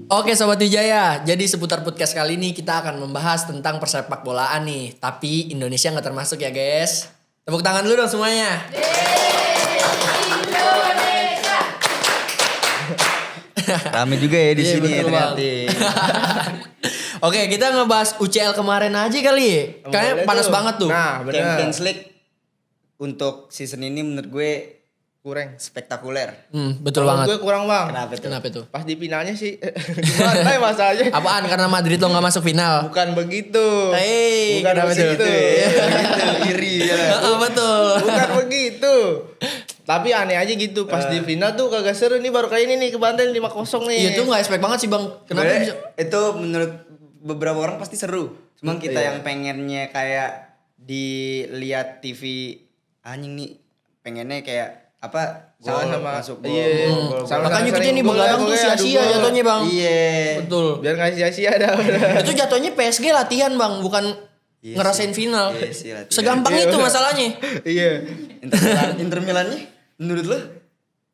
Oke Sobat Wijaya, jadi seputar podcast kali ini kita akan membahas tentang persepak bolaan nih. Tapi Indonesia nggak termasuk ya guys. Tepuk tangan dulu dong semuanya. Indonesia. Rame juga ya di Iya, sini ya betul ternyata. Oke, kita ngebahas UCL kemarin aja kali. Kayaknya panas banget tuh. Nah, bener. Champions League untuk season ini menurut gue Kurang. spektakuler. Betul Menurut banget. gue kurang bang. Kenapa tuh? Kenapa tuh? Pas di finalnya sih gimana ya masalahnya? Apaan? Karena Madrid lo nggak masuk final. Bukan begitu. Hei, Bukan kenapa begitu. tuh? Iri ya. Betul. Bukan begitu. Tapi aneh aja gitu pas di final tuh kagak seru nih baru kali ini nih kebantai 5-0 nih. Iya tuh nggak expect banget sih bang. Kenapa Sebenarnya bisa? itu menurut beberapa orang pasti seru. Cuma kita Iya. yang pengennya kayak dilihat TV anjing nih, pengennya kayak apa? Gol Sama-sama. masuk gol. Iya. Gol, gol. Sama- Makanya kita sering ini gol ya, begadang tuh pokoknya adu sia-sia gol. jatuhnya bang. Iya. Betul. Biar nggak sia-sia dah. Itu jatuhnya PSG latihan bang, bukan Iya ngerasain sih. final. Iya sih, latihan. Segampang Iya, itu bener. masalahnya. Iya. Inter Milan-nya menurut lo?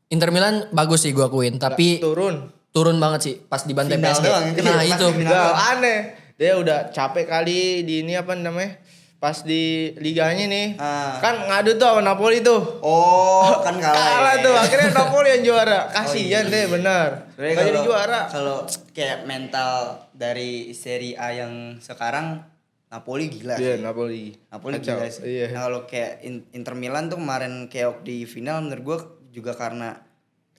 Inter Milan bagus sih gua akuin, tapi turun banget sih pas dibantai Final PSG. doang, Nah pas itu. di final. Udah aneh. Dia udah capek kali di ini apa namanya? Pas di liganya nih. Ah. Kan ngadu tuh sama Napoli tuh. Oh, kan kalah. Kalah ya. tuh akhirnya Napoli yang juara. Kasihan deh benar. Sebenarnya Gak jadi juara. Kalau kayak mental dari Serie A yang sekarang Napoli gila Iya, sih. Napoli. Napoli Kacau. gila sih. Iya. Nah, kalau kayak Inter Milan tuh kemarin keok di final menurut gua juga karena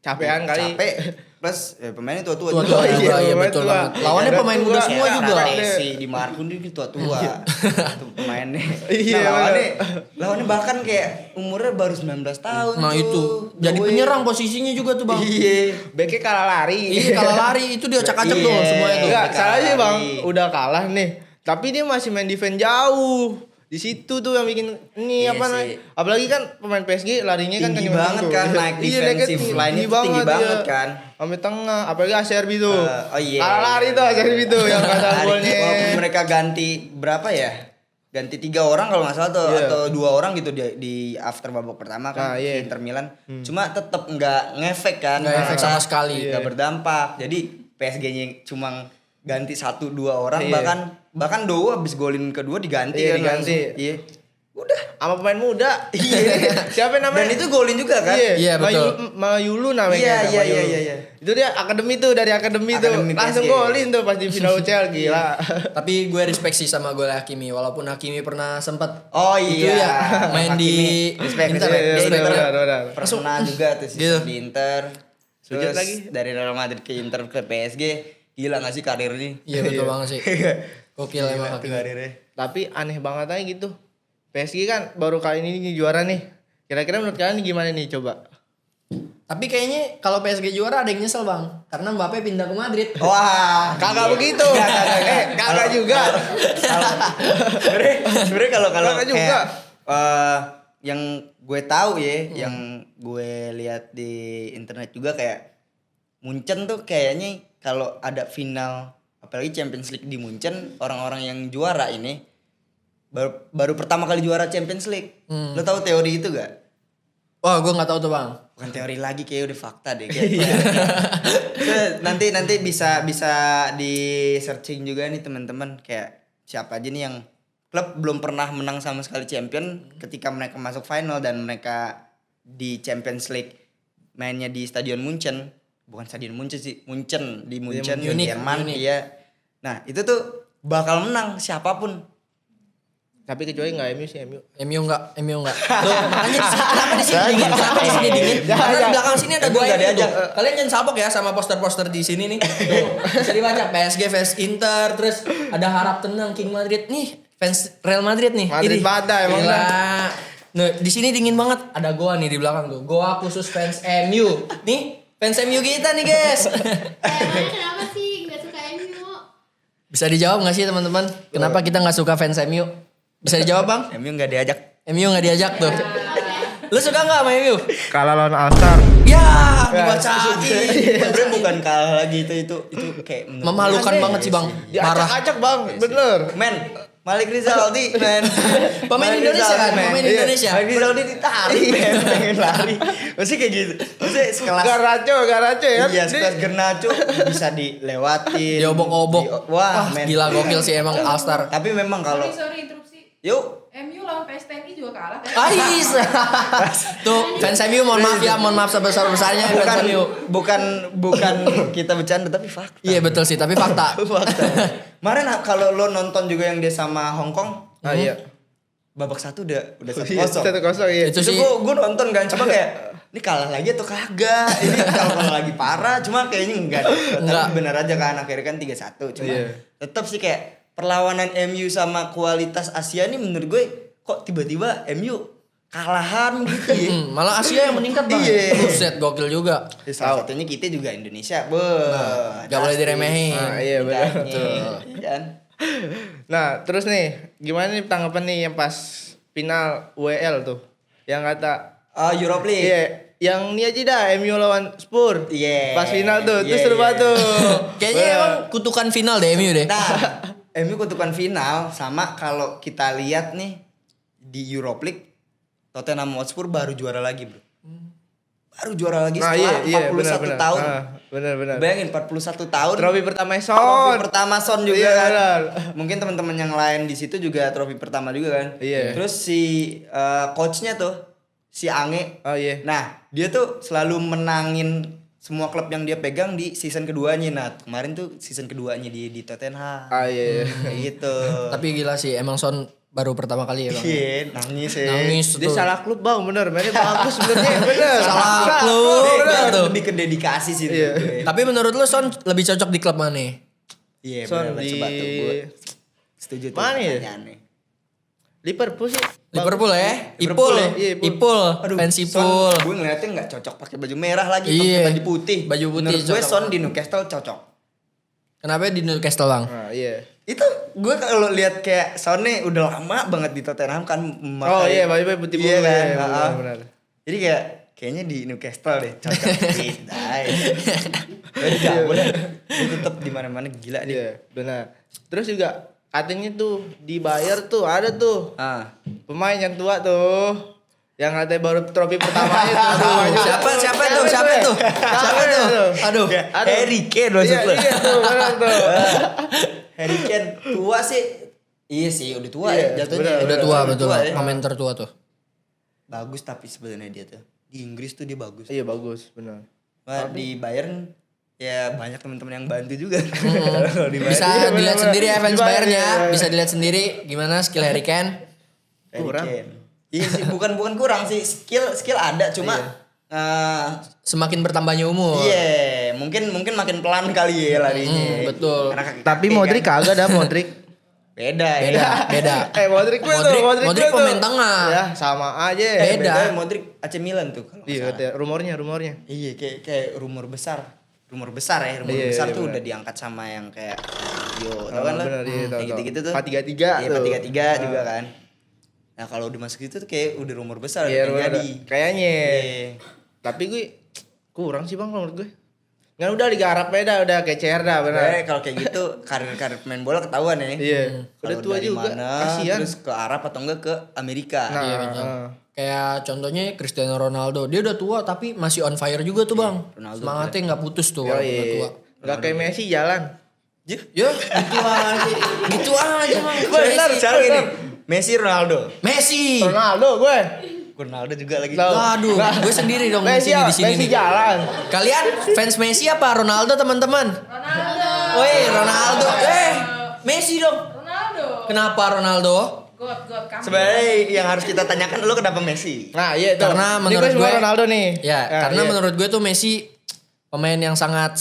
Capean kali. capek plus pemainnya tua-tua Tua-tua juga. juga, iya pemain betul tua. banget. Lawannya Udah pemain tua, muda semua ya, juga. Messi di Marco dia tua-tua. Tuh pemainnya. Iya, Nah, lawannya bahkan kayak umurnya baru 19 tahun. Nah tuh. itu. Jadi Doi. penyerang posisinya juga tuh bang. Iya. Beknya kalah lari. Iya kalau lari itu dia acak-acak tuh Iya. semuanya tuh. Enggak, Beknya salah kalah sih bang. lari. Udah kalah nih. Tapi dia masih main defense jauh. Di situ tuh yang bikin ini Iya apa sih. namanya? Apalagi kan pemain PSG larinya kan Tinggi kenceng banget tuh. kan, naik Iya, defensive tinggi line-nya tuh tinggi banget iya. kan. Sampai tengah, apalagi Acerbi tuh. Oh iya. Kalah lari tuh Acerbi tuh yang kata Hari- golnya. Walaupun mereka ganti berapa ya? Ganti 3 orang kalau nggak salah tuh Iya. atau 2 orang gitu di after babak pertama kan Nah, iya. di Inter Milan. Cuma tetap nggak ngefek kan. Nggak efek sama sekali. Nggak berdampak. Jadi PSG-nya cuma ganti 1-2 orang Iya. bahkan Dowo habis golin kedua diganti Iya, kan diganti. langsung. Iya. Udah. Sama pemain muda. Siapa namanya? Dan itu golin juga kan? Iya, betul. Mayulu namanya. Iya, kayaknya, iya, Mayulu. iya, iya. Itu dia akademi tuh dari akademi tuh. Akademi Langsung PSG. golin tuh pas di final UCL gila. Tapi gue respect sih sama gol Hakimi walaupun Hakimi pernah sempat Oh itu iya. ya main di Respect, Inter. respect. Iya, Dia Respect. benar, benar. Pernah juga tuh season Gitu. di Inter. Sujud Terus lagi. dari Real Madrid ke Inter ke PSG. Gila gak sih karirnya? Iya betul banget sih. Gokil emang Hakimi. Karirnya. Tapi aneh banget aja gitu. PSG kan baru kali ini juara nih. Kira-kira menurut kalian gimana nih coba? Tapi kayaknya kalau PSG juara ada yang nyesel bang, karena Mbappe pindah ke Madrid. Wah, Kagak begitu. Kagak juga. Sebenarnya kalau Kagak juga. kayak, yang gue tahu ya, yang gue lihat di internet juga kayak Munchen tuh kayaknya kalau ada final apalagi Champions League di Munchen, orang-orang yang juara ini baru pertama kali juara Champions League. Lo tahu teori itu gak? Wah gue nggak tahu tuh bang. Bukan teori lagi, kayak udah fakta deh kayak. nanti bisa di searching juga nih teman-teman kayak siapa aja nih yang klub belum pernah menang sama sekali champion ketika mereka masuk final dan mereka di Champions League mainnya di Stadion Munchen. Bukan Stadion Munchen sih, Munchen di Munchen di Munich, Jerman. Munich. Iya. Nah, itu tuh bakal menang siapapun. Tapi kecuali enggak MU sih MU. MU enggak. Tuh, makanya kenapa di sini dingin? Kenapa di sini dingin? Karena di belakang sini ada MU gua nggak ini diajak. tuh. Kalian jangan salpok ya sama poster-poster di sini nih. Tuh, bisa dibaca PSG vs Inter, terus ada harap tenang King Madrid nih, fans Real Madrid nih. Madrid Ini. pada emang Gila. dah. Nah, di sini dingin banget. Ada goa nih di belakang tuh. Goa khusus fans MU. Nih, fans MU kita nih, guys. Emangnya kenapa sih nggak suka MU? Bisa dijawab gak sih teman-teman? Kenapa kita gak suka fans MU? Bisa dijawab bang? MU nggak diajak. MU gak diajak tuh. Lu suka gak sama MU? Kalah lawan Al-Star. Ya, dibacain. Sebenarnya bukan kalah lagi itu kayak menurut Memalukan Aneh. banget sih bang. Parah. Diacak-acak bang, bener. Men, Malik Rizaldi, men. Pemain Malik Indonesia Rizaldi, kan? men. Pemain Iya. Indonesia. Malik Rizaldi ditarik, men. Pengen lari. Maksudnya kayak gitu. Maksudnya sekelas. Garaco ya. Iya, sekelas Garnacho bisa dilewatin. Diobok-obok. Wah, men. Gila gokil sih emang All-Star. Tapi memang kalau Sorry interupsi. yuk MU lawan PSTNI juga kalah kan? Ais. Tuh fans MU mohon maaf ya, mohon maaf sebesar-besarnya fans MU. bukan kita bercanda tapi fakta. Iya betul sih, tapi fakta. Fakta. Kemarin kalau lo nonton juga yang dia sama Hong Kong, Ah iya. babak satu udah 1-0. 1-0 iya. Itu Itu sih. gue nonton kan, cuma kayak ini kalah lagi atau kagak? Ini kalau lagi parah, cuma kayaknya enggak. Enggak. Tapi benar aja kan akhirnya kan 3-1. Cuma Iya. tetap sih kayak perlawanan MU sama kualitas Asia nih menurut gue kok tiba-tiba MU kalahan gitu ya. Malah Asia yang meningkat bang. Iya. Buset gokil juga. Ya, salah satunya kita juga Indonesia. Gak boleh diremehin. Ah, iya benar. Betul. Kan? Nah, terus nih, gimana nih tanggapan nih yang pas final WL tuh? Yang kata Europe League. iya, yang ini aja dah MU lawan Spurs. Iya. Pas final tuh, Iya, itu seru iya. banget tuh. Kayaknya Bener. emang kutukan final deh MU deh. Nah, MU kutukan final sama kalau kita lihat nih di Europe League Tottenham Hotspur baru juara lagi, Bro. Baru juara lagi Nah, setelah iya, 41 benar. tahun. Benar. Bayangin 41 tahun. Trofi pertama Trofi Son. pertama Son juga Iya, kan. benar. Mungkin teman-teman yang lain di situ juga trofi pertama juga kan. Iya. Terus si coachnya tuh si Ange. Oh iya. Nah, dia tuh selalu menangin semua klub yang dia pegang di season keduanya. Nah, kemarin tuh season keduanya di Tottenham. Ah iya. Kayak gitu. Tapi gila sih emang Son baru pertama kali ya bang. Iya, nangis ya. Nangis Dia tuh. salah klub bang, bener. Mainnya bagus benernya, bener. Salah klub. Dia Bener tuh. lebih ke dedikasi sih. Iya. gue. Tapi menurut lu Son lebih cocok di klub mana? Iya, Son benar di coba tuh gue. Setuju tuh Mana ya? pertanyaannya. Liverpool sih. Liverpool ya? Liverpool Ipul. ya? Iya, Ipul. Ipul. Aduh, Fans Son, Ipul. gue ngeliatnya nggak cocok pakai baju merah lagi, Iya. pakai baju putih. Baju putih Menurut gue cocok. Son di Newcastle cocok. Kenapa di Newcastle bang? Ah iya. Itu gue kalau lihat kayak Son nih udah lama banget di Tottenham kan memakai. Oh iya, baju putih Iya kan? iya, Heeh. benar. Jadi kayaknya di Newcastle deh cocok. Tidak boleh. Dia tetap di mana-mana gila dia. Iya, benar. Terus juga katanya tuh dibayar tuh ada tuh Ah. pemain yang tua tuh. Yang katanya baru trofi pertama itu. Aduh, Siapa tuh? Siapa tuh? Aduh. Harry Kane maksud Iya, lo. iya tuh, benar tuh. Harry Kane tua sih. Iya sih, udah tua Iya, ya jatuhnya. Udah tua betul. ya. Pemain tertua tuh. Bagus tapi sebenarnya dia tuh. Di Inggris tuh dia bagus. Iya bagus, benar. Wah, di Bayern ya banyak teman-teman yang bantu juga. Kalau di Bayern. Bisa Iya, dilihat bener-bener. sendiri ya fans Di Bayern, Bayern-nya. iya. Bisa dilihat sendiri gimana skill Harry Kane. Harry Kurang. Kane. Iya sih, bukan kurang sih, skill ada cuma Semakin bertambahnya umur. iya, mungkin makin pelan kali ya larinya. betul. Karena kaki- Tapi kaki Modric kan. kagak dah Modric. Beda Beda. Modric gue tuh, Modric gue tuh. pemain tengah. Ya, sama aja. Beda. Modric AC Milan tuh kalau nggak Iya, salah. katanya, rumornya. Iya, kayak rumor besar ya, rumor Iya, besar iya, tuh benar. udah diangkat sama yang kayak Yo, tau Oh, kan lo? benar, iya, tahu, Kayak tahu. gitu-gitu tuh. 4-3-3 Iya, tuh. 4-3-3 juga kan. Nah, kalau udah masuk itu tuh kayak udah rumor besar Iya, udah jadi. kayaknya. Iya. Tapi gue kurang sih bang kalau menurut gue. Nggak udah digarap beda, udah kayak CR dah benar. Kalau kayak gitu karir pemain bola ketahuan ya. Iya. Kalau Udah tua dari juga. mana, Kasihan. terus ke Arab atau enggak ke Amerika. Nah, Iya, betul. Kayak contohnya Cristiano Ronaldo. Dia udah tua tapi masih on fire juga tuh bang. Ronaldo Semangatnya nggak putus tuh Yo, walaupun udah tua. Nggak kayak Messi jalan. Ya, Ya gitu aja. Gitu aja bang. benar Messi. sekarang gini. Messi Ronaldo. Messi. Ronaldo gue. Ronaldo juga lagi. Tahu. Aduh, gue sendiri dong Messi, di sini Messi nih. jalan. Kalian fans Messi apa Ronaldo teman-teman? Ronaldo. Woi Ronaldo. Messi dong. Ronaldo. Kenapa Ronaldo? God kami. Sebenarnya yang harus kita tanyakan lu kenapa Messi? Nah iya tuh. Karena Ini menurut semua gue- Ronaldo nih. Ya, Nah, karena iya. menurut gue tuh Messi pemain yang sangat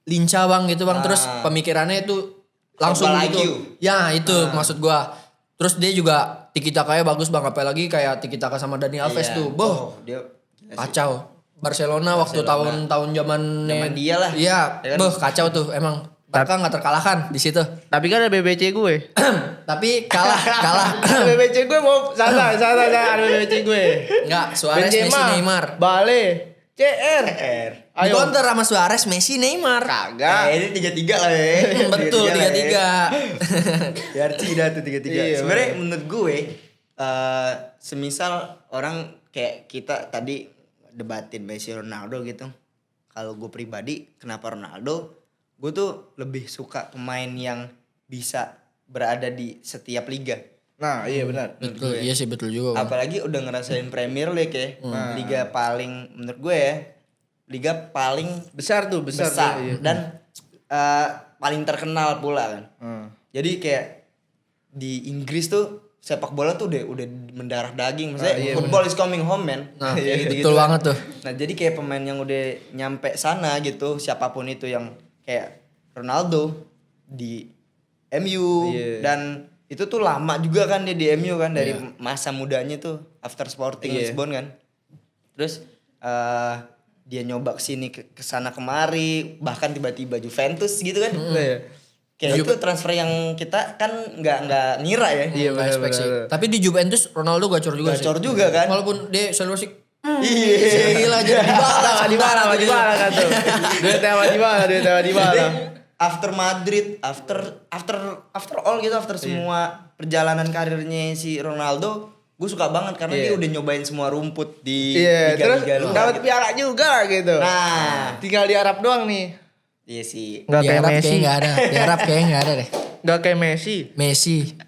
lincah bang gitu bang. Terus pemikirannya itu langsung Football gitu. IQ. Ya itu maksud gue. Terus dia juga tiki takanya bagus bang. Apalagi kayak tiki taka sama Dani Alves Iya. tuh. Boh, Oh, dia kacau. Barcelona waktu tahun-tahun zaman Zaman dia lah. Iya, Ya kan? boh kacau tuh emang. Barca nggak terkalahkan di situ. Tapi kan ada BBC gue. Tapi kalah. BBC gue mau santai ada BBC gue. Enggak, Suarez, Messi, Neymar. Bale, CR. R. Di counter sama Suarez, Messi, Neymar. Kagak. Ini 3-3 lah ya. Betul 3-3. Ya Archie dah tuh 3-3. Iya, Sebenarnya menurut gue semisal orang kayak kita tadi debatin Messi Ronaldo gitu. Kalau gue pribadi kenapa Ronaldo? Gue tuh lebih suka pemain yang bisa berada di setiap liga. Nah, iya benar. Betul, iya sih betul juga. Bang. Apalagi udah ngerasain Premier League ya. Liga paling menurut gue ya. Liga paling Besar tuh, besar. besar Iya. dan paling terkenal pula kan. Jadi kayak di Inggris tuh sepak bola tuh udah mendarah daging. Maksudnya football is coming home man. Nah, Ya, gitu-gitu betul kan. banget tuh. Nah jadi kayak pemain yang udah nyampe sana gitu. Siapapun itu yang kayak Ronaldo di MU. Iya. Dan itu tuh lama juga kan dia di MU kan. Dari masa mudanya tuh after Sporting Lisbon kan. Terus dia nyoba kesini kesana kemari. Bahkan tiba-tiba Juventus gitu kan. Iya. Kayak itu transfer yang kita kan nggak ngira ya. Iya, Nggak expect sih. benar. Tapi di Juventus Ronaldo gacor juga sih. Gacor juga kan. Walaupun dia selalu sih Iya. gila jadi Di mana kan tuh. Duit sama di mana. After Madrid, after all gitu, after semua perjalanan karirnya si Ronaldo, gue suka banget karena dia udah nyobain semua rumput di Iya, terus liga-liga luar. dapat piala juga lah gitu. Nah, Tinggal di Arab doang nih. iya sih. Enggak di kayak Arab Messi. kayaknya nggak ada. Di Arab kayaknya nggak ada deh. Enggak kayak Messi.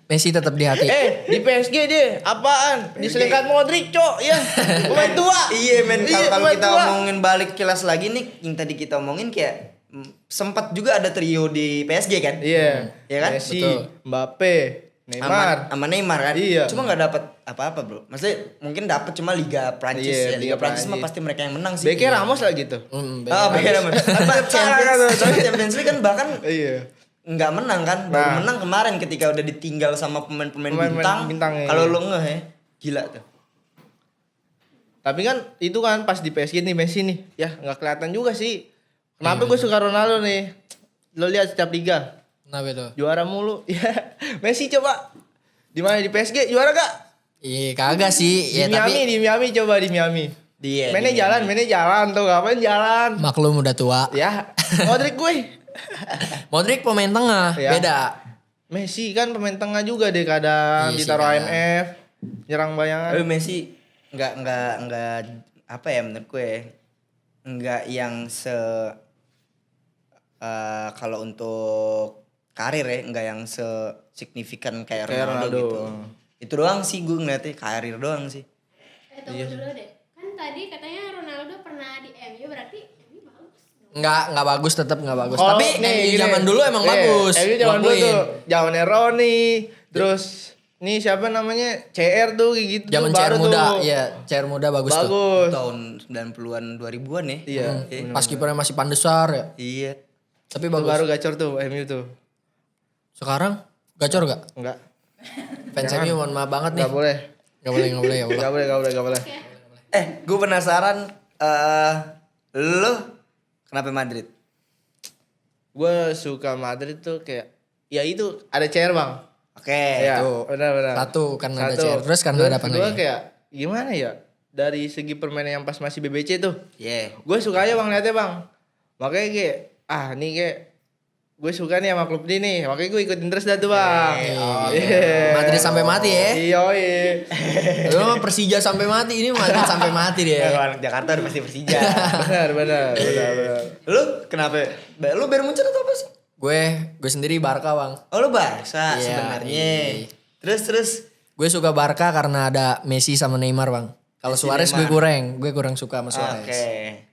Messi tetap di hati. Di PSG deh, apaan? Diselingkat Modric, Cok. Ya. Pemain tua. Iya men, Iya, kalau pemain kita tua. omongin balik kilas lagi nih, yang tadi kita omongin kayak sempat juga ada trio di PSG kan? Iya. Iya kan? Messi, Betul. Mbappe, Neymar. sama Neymar kan. Iya. Cuma nggak dapat apa-apa bro. Maksudnya mungkin dapat cuma Liga Prancis Iya, ya. Liga Liga Prancis mah Prancis. pasti mereka yang menang sih. Beke Ramos lah gitu. Beda Ramos. Champions League kan bahkan Iya. nggak menang kan. Baru Nah. menang kemarin ketika udah ditinggal sama pemain-pemain Pemain-pemain bintang. bintang, iya. Kalau lo ngeh ya, gila tuh. Tapi kan itu kan pas di PSG nih Messi nih, ya nggak kelihatan juga sih. Kenapa gue suka Ronaldo nih? Lo lihat setiap liga Kenapa itu? juara mulu. Ya, Messi coba di mana di PSG juara gak? Iya kagak sih. Di Ya Miami, tapi di Miami coba di Miami. Dia. Mainnya jalan tuh, ngapain jalan? maklum udah tua. Ya, Modric gue. Modric pemain tengah, Ya. beda. Messi kan pemain tengah juga deh kadang Iya sih, ditaruh kadang. IMF, nyerang bayangan. Tapi Messi nggak apa ya menurut gue nggak yang kalau untuk karir ya nggak yang signifikan kayak Kayak Ronaldo, Ronaldo. gitu. Itu doang sih gue ngeliatnya karir doang sih. Tunggu dulu deh. Kan tadi katanya Ronaldo pernah di MU, berarti MU bagus dong. Nggak bagus, tetap nggak bagus. Kalau Tapi nih, MU gini. zaman dulu emang bagus. MU zaman dulu Gua akuin. tuh, zamannya Roni, terus nih siapa namanya? CR tuh kayak gitu. Zaman tuh, CR baru muda, tuh. iya CR muda bagus, tuh. Bagus. Tahun 90-an 2000-an ya. Iya. Pas kipernya masih Pandesar ya. Iya. Tapi Tuh bagus. baru gacor tuh MU tuh. Sekarang gacor gak? Enggak. Fans MU mohon maaf banget nih. Enggak boleh. Gak boleh ya Allah. Enggak boleh. Gue penasaran lo kenapa Madrid? Gue suka Madrid tuh kayak ya itu ada CR, Bang. Oke. Iya, tuh. benar. Satu karena ada CR. Terus karena ada apa Kedua lagi? kayak gimana ya? Dari segi permainan yang pas masih BBC tuh. Iya. Gue suka aja Bang liatnya Bang. Makanya kayak nih kayak gue suka nih sama klub ini nih. Makanya gue ikutin terus dah tuh Bang. Iya. Madrid sampai mati ya. Iya. Lu mah Persija sampai mati, ini Madrid sampai mati dia. Kalau anak Jakarta udah pasti Persija. benar. Lu kenapa? Lu Bayern Munchen atau apa sih? Gue sendiri Barca, Bang. Oh lu Barca Iya, sebenarnya. iya. Terus Gue suka Barca karena ada Messi sama Neymar, Bang. Kalau Suarez gue kurang suka sama Suarez. Oke.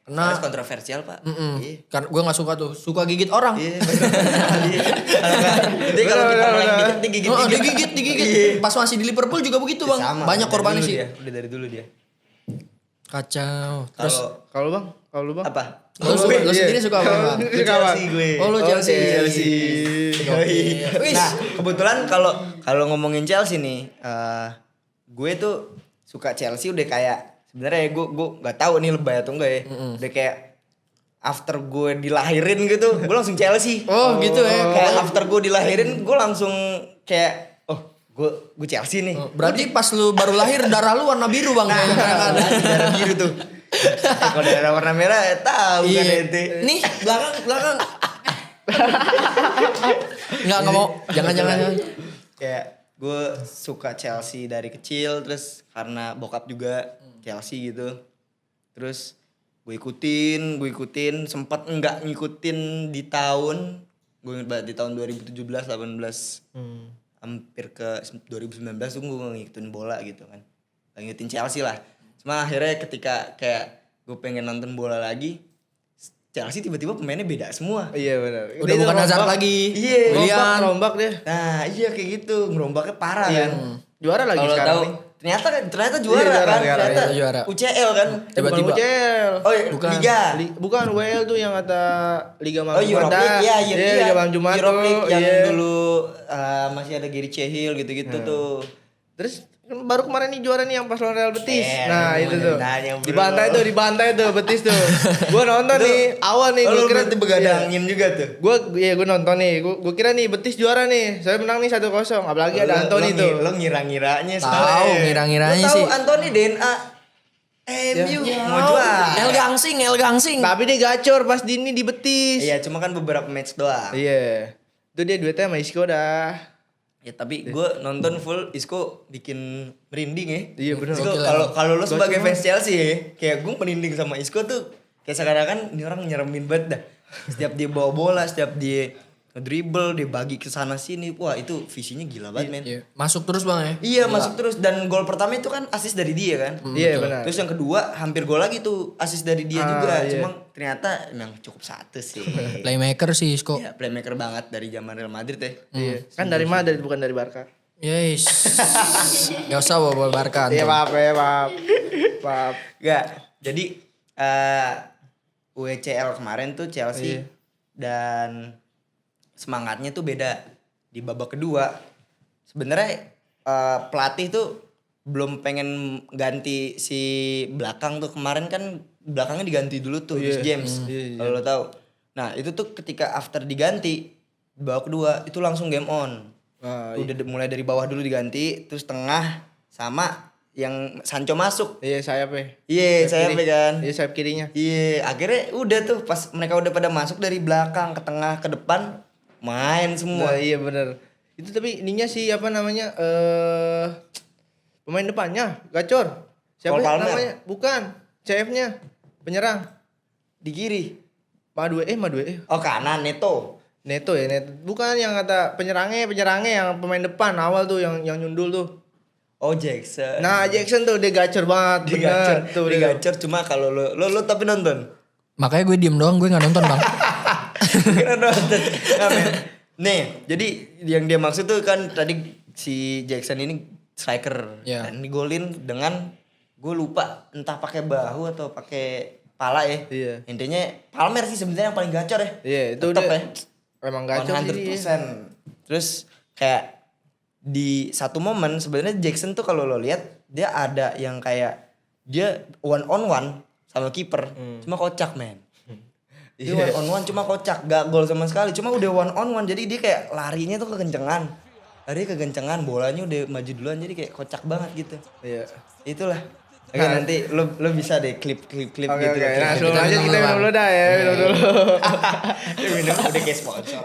Karena- Suarez kontroversial, Pak. Iya. Karena gue nggak suka tuh, suka gigit orang. Iya, bener. Iya. Jadi kalau kita main dikit dia gigit. Oh, digigit. Pas masih di Liverpool juga begitu, Bang. Sama, Banyak dari korbannya dulu sih. dia. Udah dari dulu dia. Kacau. Terus Kalau Kalau lu Bang? apa? lu sendiri suka apa, Bang? Lu suka apa? Chelsea gue. Oh, lu Chelsea. Wih. Nah, kebetulan kalau ngomongin Chelsea nih, gue tuh suka Chelsea udah kayak sebenarnya gue nggak tahu nih lebay atau enggak ya. Udah kayak after gue dilahirin gitu, gue langsung Chelsea. Oh, gitu ya. Kayak after gue dilahirin, gue langsung kayak gue Chelsea nih. Berarti pas lu baru lahir darah lu warna biru, Bang. Darah biru tuh. Kalau daerah warna merah ya tahu kan Iya. ente. Nih belakang. Nggak mau. Jangan. Kayak gue suka Chelsea dari kecil, terus karena bokap juga Chelsea gitu. Terus gue ikutin, sempat enggak ngikutin di tahun, gue ingat banget di tahun 2017 18, hampir ke 2019 tuh gue ngikutin bola gitu kan, ngikutin Chelsea lah. Cuma akhirnya ketika kayak gue pengen nonton bola lagi, Chelsea tiba-tiba pemainnya beda semua. Iya benar. Udah bukan Hazard lagi. Iya. Willian. Rombak dia. Nah iya kayak gitu, ngerombaknya parah Iya. kan. Juara lagi Kalau sekarang tahu nih. ternyata juara Iya, kan, juara. ternyata Iya, juara. UCL kan. Tiba-tiba. Bukan UCL. Oh iya, Bukan. Liga. Bukan WL tuh yang kata Liga Oh Malam Europe Jumat. League, iya, Liga Malam Jumat Europe tuh. League yang Iya. dulu masih ada Gary Cahill gitu-gitu tuh. Terus kan baru kemarin nih juara nih yang pas lawan Real Betis. Nah, yang itu tuh. nanya, bro. Dibantai tuh Betis tuh. Gua nonton Itu- nih awal nih Oh, gua lu kira berarti begadangin juga tuh. Gua nonton nih. Gua kira nih Betis juara nih. Saya menang nih 1-0. Apalagi ada Anthony tuh. Lo ngira-ngiranya Tahu, ngira-ngiranya Lo tahu sih. Anthony DNA MU mau juara. El Gangsing. Tapi dia gacor pas di Betis. Iya, cuma kan beberapa match doang. Iya. Itu dia duetnya sama Isco dah. Ya tapi gue nonton full Isco bikin merinding ya. Iya, bener. Isco Gokil kalau lo sebagai Gokil fans Chelsea ya, kayak gue merinding sama Isco tuh kayak sekarang kan ini orang nyeremin banget dah. Setiap dia bawa bola, setiap dia dribble, dia bagi ke sana sini. Wah, itu visinya gila banget, men. Iya. Masuk terus bang ya. Iya, masuk terus, dan gol pertama itu kan asis dari dia kan. Iya, betul. benar. Terus yang kedua hampir gol lagi tuh asis dari dia juga. iya. Cuma ternyata emang cukup satu sih. Playmaker sih Isco. Ya, playmaker banget dari zaman Real Madrid ya. Iya. Kan dari Madrid bukan dari Barca. Yes. Gak usah bawa Barca. Iya, Anton. maaf. Maaf. Enggak. Jadi UCL kemarin tuh Chelsea Iya. dan semangatnya tuh beda. Di babak kedua sebenarnya pelatih tuh belum pengen ganti si belakang tuh, kemarin kan belakangnya diganti dulu tuh Reece James. Kalau lo tahu. Nah, itu tuh ketika after diganti di babak kedua itu langsung game on. Udah mulai dari bawah dulu diganti, terus tengah sama yang Sancho masuk. Iya, sayapnya. Iya, Sayap sayapnya kiri. kan. Iya, sayap kirinya. Iya, akhirnya udah tuh pas mereka udah pada masuk dari belakang ke tengah ke depan main semua. Nah, iya bener. Itu tapi ininya sih apa namanya pemain depannya gacor. Siapa Cole Palmer. namanya? Bukan. CF-nya penyerang. Di kiri. Madue. Oh, kanan Neto. Neto ya, Neto. Bukan yang kata penyerangnya yang pemain depan awal tuh yang nyundul tuh. Oh, Jackson. Nah, Jackson tuh dia gacor banget. dia gacor. Bener. Tuh Dia dia. gacor, cuma kalau lo tapi nonton. Makanya gue diem doang, gue gak nonton bang. Kira nonton. Nah, men. Nih, jadi yang dia maksud tuh kan tadi si Jackson ini striker. Iya. Dan digolin dengan gue lupa entah pakai bahu atau pakai pala ya. Iya. Intinya Palmer sih sebenarnya yang paling gacor ya. Iya, itu Tetep dia. ya. Emang gacor sih. 100%. Terus kayak di satu momen sebenarnya Jackson tuh kalau lo lihat dia ada yang kayak dia one on one sama kiper, cuma kocak men. Dia one on one cuma kocak, gak gol sama sekali, cuma udah one on one jadi dia kayak larinya tuh kekencengan. Larinya kekencengan, bolanya udah maju duluan jadi kayak kocak banget gitu. Iya. Itulah. Oke, nanti lo bisa deh klip Oke, gitu. oke. Nah, klip-klip sebelum gitu. lanjut kita minum dulu dah ya, minum dulu. Minum udah kayak sponsor.